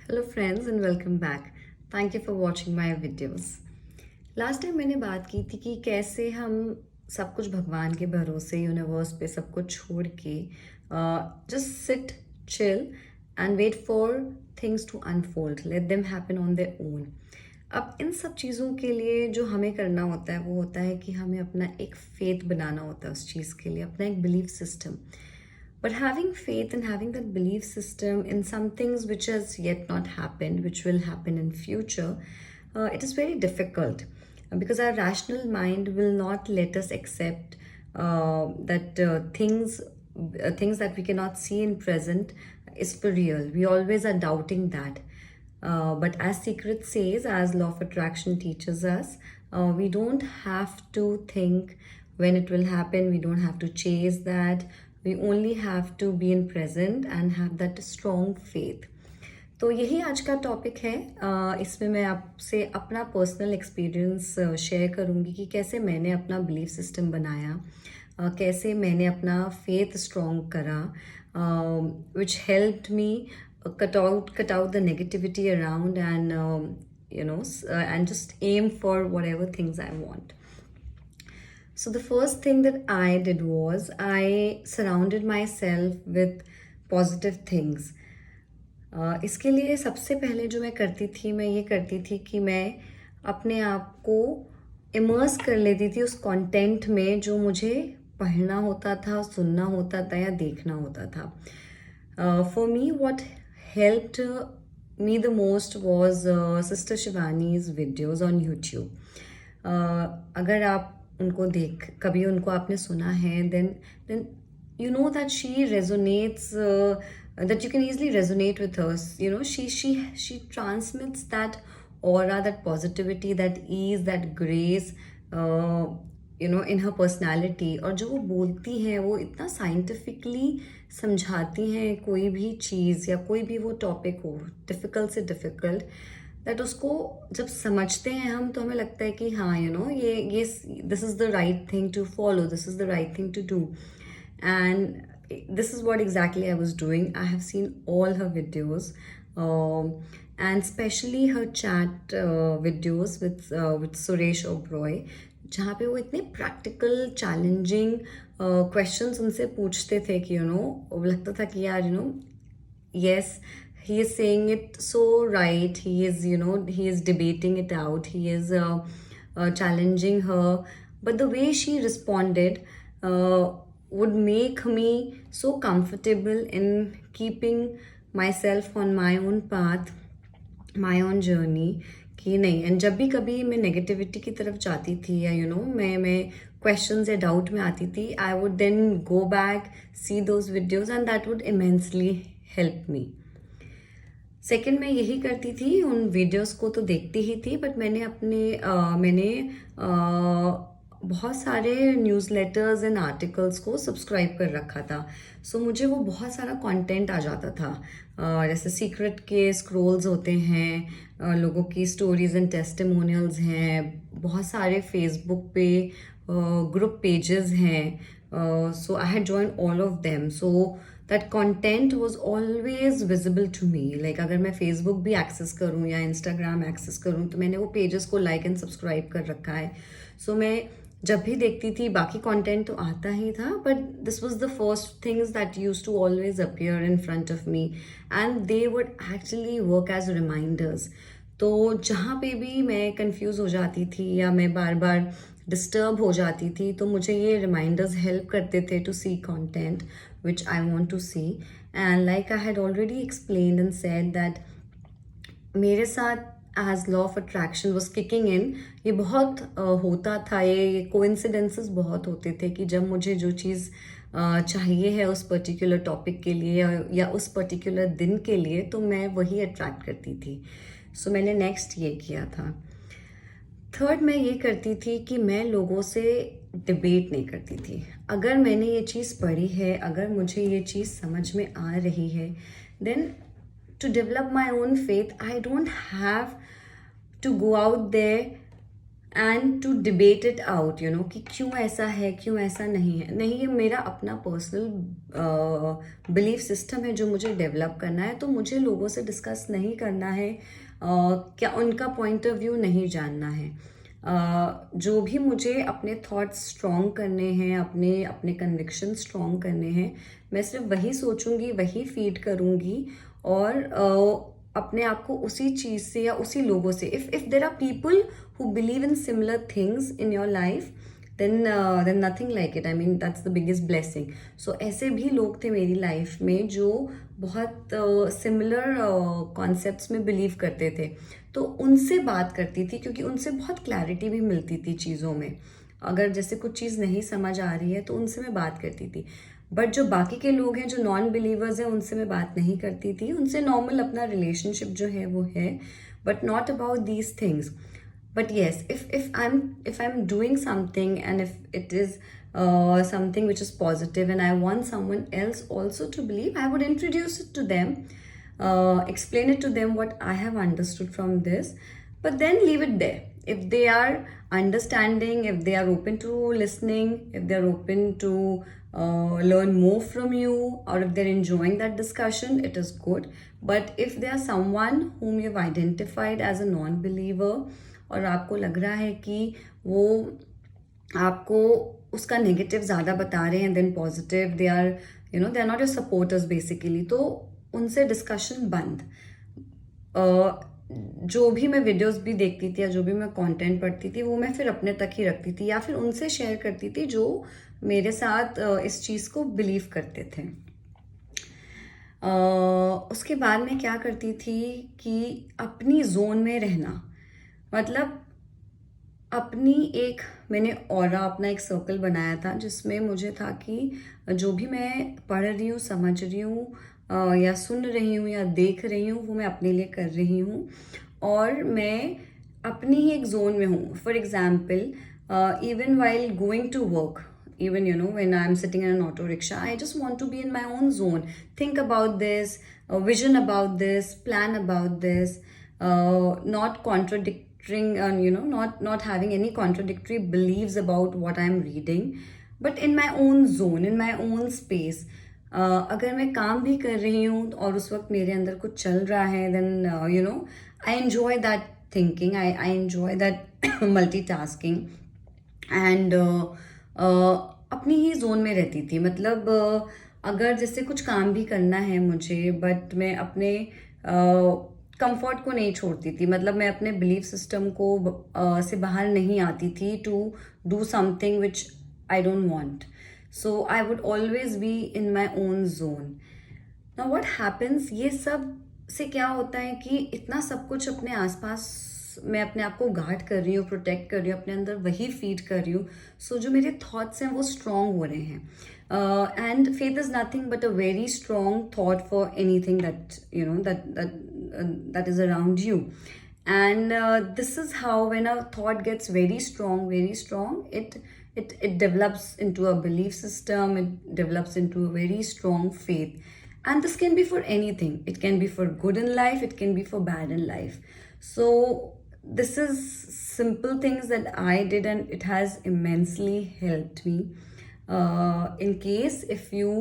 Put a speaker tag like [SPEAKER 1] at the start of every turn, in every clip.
[SPEAKER 1] Hello friends and welcome back. Thank you for watching my videos. Last time मैंने बात की थी कि कैसे हम सब कुछ भगवान के भरोसे यूनिवर्स पे सब कुछ छोड़ के just sit chill and wait for things to unfold, let them happen on their own. अब इन सब चीज़ों के लिए जो हमें करना होता है वो होता है कि हमें अपना एक फेथ बनाना होता है उस चीज़ के लिए, अपना एक belief system. But having faith and having that belief system in some things which has yet not happened, which will happen in future, it is very difficult because our rational mind will not let us accept that things that we cannot see in present is for real. We always are doubting that. But as Secret says, as Law of Attraction teaches us, we don't have to think when it will happen. We don't have to chase that. We only have to be in present and have that strong faith. तो यही आज का topic है। इसमें मैं आपसे अपना personal experience share करूंगी कि कैसे मैंने अपना बिलीफ सिस्टम बनाया, कैसे मैंने अपना फेथ स्ट्रॉन्ग करा, which helped me cut out the negativity around and and just aim for whatever things I want. So the first thing that I did was I surrounded myself with positive things. इसके लिए सबसे पहले जो मैं करती थी, मैं ये करती थी कि मैं अपने आप को इमर्स कर लेती थी उस कंटेंट में जो मुझे पढ़ना होता था, सुनना होता था या देखना होता था। For me what helped me the most was Sister Shivani's videos on YouTube. अगर आप उनको देख कभी उनको आपने सुना है, then you know that she resonates, that you can easily resonate with her. You know, she transmits that aura, that positivity, that ease, that grace, in her personality. और जो वो बोलती हैं वो इतना साइंटिफिकली समझाती हैं कोई भी चीज़ या कोई भी वो टॉपिक हो, डिफ़िकल्ट से डिफ़िकल्ट, दैट उसको जब समझते हैं हम तो हमें लगता है कि हाँ ये this is the right thing to follow, this is the right thing to do. And this is what exactly I was doing. I have seen all her videos, and especially her chat videos with Suresh Oberoi, जहाँ पे वो इतने practical challenging questions उनसे पूछते थे कि लगता था कि यार yes, he is saying it so right, he is debating it out, he is challenging her, but the way she responded would make me so comfortable in keeping myself on my own path, my own journey. कि नहीं, and जब भी कभी मैं negativity की तरफ जाती थी या मैं क्वेश्चंस या डाउट में आती थी, I would then go back, see those videos and that would immensely help me. Second, मैं यही करती थी, उन वीडियोस को तो देखती ही थी, बट मैंने बहुत सारे न्यूज़लेटर्स एंड आर्टिकल्स को सब्सक्राइब कर रखा था. सो मुझे वो बहुत सारा कंटेंट आ जाता था. जैसे सीक्रेट के स्क्रोल्स होते हैं, लोगों की स्टोरीज एंड टेस्टिमोनियल्स हैं, बहुत सारे फेसबुक पे ग्रुप पेजेस हैं. So I had join all of them. So that content was always visible to me. Like अगर मैं फेसबुक भी एक्सेस करूँ या इंस्टाग्राम एक्सेस करूँ तो मैंने वो पेजेस को लाइक एंड सब्सक्राइब कर रखा है. सो मैं जब भी देखती थी बाकी कंटेंट तो आता ही था, but this was the first things that use to always appear in front of me and they would actually work as reminders. तो जहाँ पे भी मैं कंफ्यूज हो जाती थी या मैं बार बार डिस्टर्ब हो जाती थी तो मुझे ये रिमाइंडर्स हेल्प करते थे to see content which I want to see. And like I had already explained and said that मेरे साथ as law of attraction was kicking in, ये बहुत होता था, ये कोइंसिडेंसेस बहुत होते थे कि जब मुझे जो चीज़ चाहिए है उस पर्टिकुलर टॉपिक के लिए या उस पर्टिकुलर दिन के लिए तो मैं वही अट्रैक्ट करती थी. सो मैंने नेक्स्ट ये किया था. थर्ड, मैं ये करती थी कि मैं लोगों से डिबेट नहीं करती थी. अगर मैंने ये चीज़ पढ़ी है, अगर मुझे ये चीज़ समझ में आ रही है, then to develop my own faith, I don't have to go out there and to debate it out, you know, कि क्यों ऐसा है, क्यों ऐसा नहीं है। नहीं, ये मेरा अपना पर्सनल बिलीफ सिस्टम है जो मुझे डेवलप करना है, तो मुझे लोगों से डिस्कस नहीं करना है, क्या उनका पॉइंट ऑफ व्यू नहीं जानना है। जो भी मुझे अपने थॉट्स स्ट्रॉन्ग करने हैं, अपने अपने कन्विक्शन स्ट्रॉन्ग करने हैं, मैं सिर्फ वही सोचूंगी, वही फीड करूंगी, और अपने आप को उसी चीज़ से या उसी लोगों से, if there are people who believe in similar things in your life, then nothing like it. I mean, that's the biggest blessing. So ऐसे भी लोग थे मेरी लाइफ में जो बहुत सिमिलर कॉन्सेप्ट्स में बिलीव करते थे, तो उनसे बात करती थी, क्योंकि उनसे बहुत क्लैरिटी भी मिलती थी चीज़ों में। अगर जैसे कुछ चीज़ नहीं समझ आ रही है तो उनसे मैं बात करती थी। बट जो बाकी के लोग हैं, जो नॉन बिलीवर्स हैं, उनसे मैं बात नहीं करती थी। उनसे नॉर्मल अपना रिलेशनशिप जो है वो है, but not about these things. But yes, if I'm doing something, and if it is something which is positive and I want someone else also to believe, I would introduce it to them, explain it to them what I have understood from this, but then leave it there. If they are understanding, if they are open to listening, if they are open to learn more from you, or if they're enjoying that discussion, it is good. But if they are someone whom you've identified as a non-believer, और आपको लग रहा है कि वो आपको उसका negative ज़्यादा बता रहे हैं then positive, they are, you know, they are not your supporters basically, तो उनसे डिस्कशन बंद. जो भी मैं वीडियोस भी देखती थी या जो भी मैं कंटेंट पढ़ती थी, वो मैं फिर अपने तक ही रखती थी, या फिर उनसे शेयर करती थी जो मेरे साथ इस चीज़ को बिलीव करते थे. उसके बाद मैं क्या करती थी कि अपनी जोन में रहना, मतलब अपनी एक, मैंने ऑरा अपना एक सर्कल बनाया था जिसमें मुझे था कि जो भी मैं पढ़ रही हूँ, समझ रही हूँ, या सुन रही हूँ या देख रही हूँ, वो मैं अपने लिए कर रही हूँ, और मैं अपनी ही एक जोन में हूँ. For example, even while going to work, even, you know, when I'm sitting in an auto rickshaw, I just want to be in my own zone, think about this, vision about this, plan about this, not contradicting, you know, not having any contradictory beliefs about what I'm reading, but in my own zone, in my own space. अगर मैं काम भी कर रही हूँ और उस वक्त मेरे अंदर कुछ चल रहा है, then you know, I enjoy that thinking, I enjoy that multitasking, and अपनी ही जोन में रहती थी. मतलब अगर जैसे कुछ काम भी करना है मुझे, बट मैं अपने कंफर्ट को नहीं छोड़ती थी, मतलब मैं अपने बिलीफ सिस्टम को से बाहर नहीं आती थी to do something which I don't want. So I would always be in my own zone. Now what happens, ये सब से क्या होता है कि इतना सब कुछ अपने आसपास मैं अपने आप को गार्ड कर रही हूँ, प्रोटेक्ट कर रही हूँ, अपने अंदर वही फीड कर रही हूँ. सो जो मेरे थॉट्स हैं वो स्ट्रॉन्ग हो रहे हैं. And faith is nothing but a very strong thought for anything that, you no, that is around you. And this is how, when a thought gets very strong, it develops into a belief system, it develops into a very strong faith. And this can be for anything. It can be for good in life, it can be for bad in life. So this is simple things that I did, and it has immensely helped me. In case if you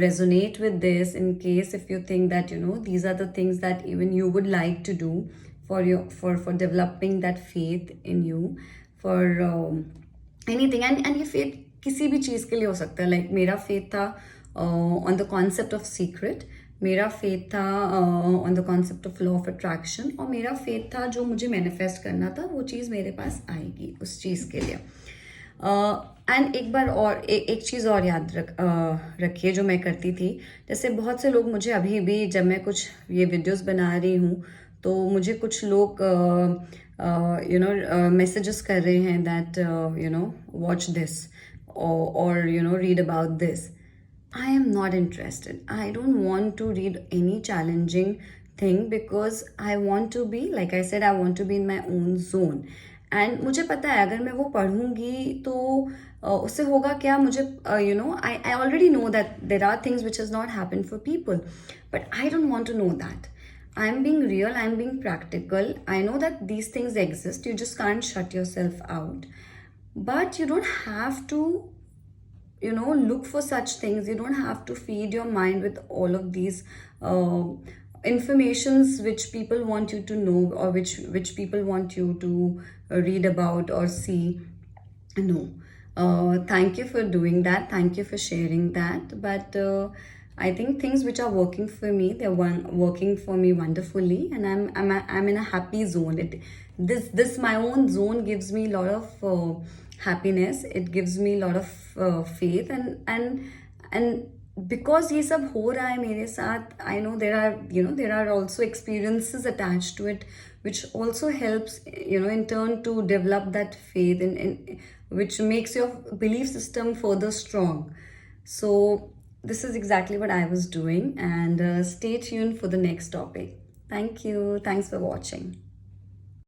[SPEAKER 1] resonate with this, in case if you think that, you know, these are the things that even you would like to do for your for developing that faith in you, for anything. And ये faith किसी भी चीज़ के लिए हो सकता है. Like मेरा faith था on the concept of secret, मेरा फेथ था on the concept of law of attraction, और मेरा फेथ था जो मुझे मैनिफेस्ट करना था वो चीज़ मेरे पास आएगी उस चीज़ के लिए. एंड एक बार और एक चीज़ और याद रखिए जो मैं करती थी. जैसे बहुत से लोग मुझे अभी भी, जब मैं कुछ ये वीडियोस बना रही हूँ, तो मुझे कुछ लोग यू नो मैसेजेस कर रहे हैं that, you know, watch this और you know read about this. I am not interested. I don't want to read any challenging thing, because I want to be, like I said, I want to be in my own zone. And मुझे पता है अगर मैं वो पढ़ूंगी तो उससे होगा क्या, मुझे you know, I already know that there are things which has not happened for people, but I don't want to know that. I'm being real, I'm being practical. I know that these things exist, you just can't shut yourself out. But you don't have to, look for such things. You don't have to feed your mind with all of these informations which people want you to know, or which people want you to read about or see. No. Thank you for doing that. Thank you for sharing that. But I think things which are working for me, they're working for me wonderfully, and I'm in a happy zone. This my own zone gives me a lot of happiness. It gives me a lot of faith, and because ये सब हो रहा है मेरे साथ, I know there are also experiences attached to it, which also helps, in turn to develop that faith, in which makes your belief system further strong. So this is exactly what I was doing, and stay tuned for the next topic. Thank you. Thanks for watching.